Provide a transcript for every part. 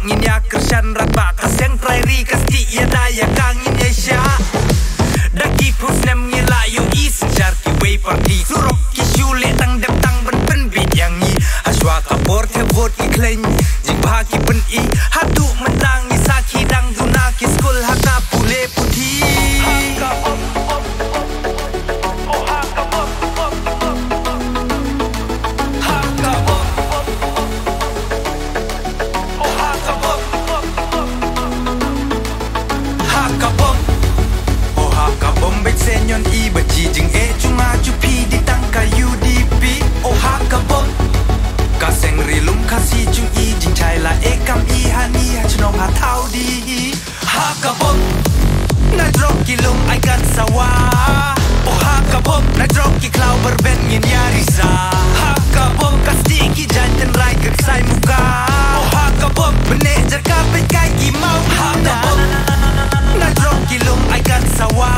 ngin ya kersan rabak kaseng prairie kasti ya daya kangin ya sya daki pusnem ngila yo isjar ki way party surok ki shule tang dep tang ben ben bit yang ni aswa kapor the vot ki klein jing bha ki pen i hatu mentang ni saki dang guna ki skul haka pule puthi Senyon i baci jing cuma cupi di tangka UDP oh hakabon kaseng rilum kasi chung i jing chai la kam i hani hachnong ha thau di hakabon na drop kilung ai kan sawa oh hakabon na drop ki klau berben ngin yarisa hakabon kasti ki janten rai ke sai muka oh hakabon bene jerka pe kai ki mau hakabon na drop kilung ai kan sawa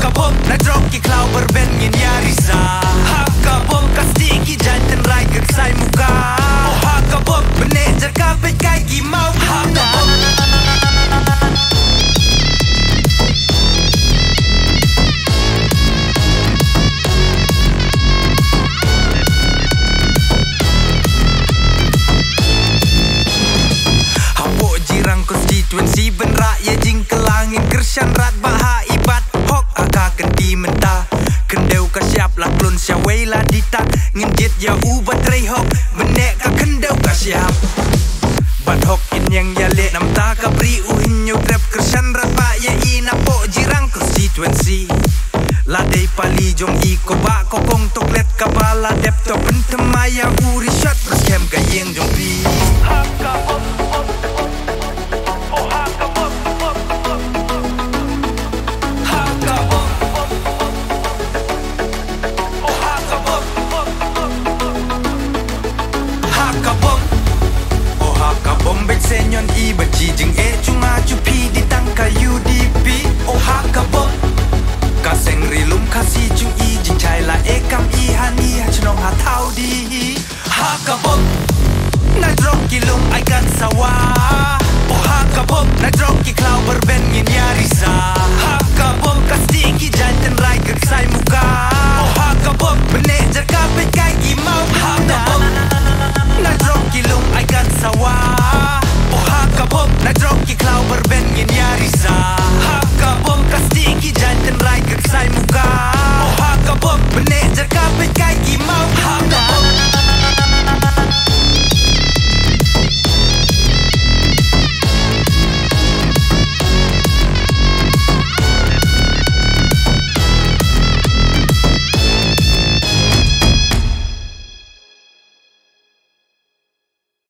Hakabom, na drop ki klau berben ngin yarisa Hakabom, kasti ki janten rai ke sai muka oh Hakabom, bene jerka pe kai ki mau Hakabom Hapo jirang konstituensi ben rakyat jing kelangin kersan rat bahai kenti menta kendeu ka siap la klun sia wei la dita ngin ya ubat rei hok benek ka kendeu ka siap bat hok in yang ya le nam ta ka bri u hinyo grab kersan rapa ya ina po jirang constituency la dei pali jong i ko ba ko kong toklet ka bala dep to pentemaya uri shot kem ka yeng jong ri Senyon i baci jing cuma cupi di tangka UDP oh hakabon kaseng rilum kasi chung i jing chai la kam i hani hachnong ha thau di hakabon na drop kilung ai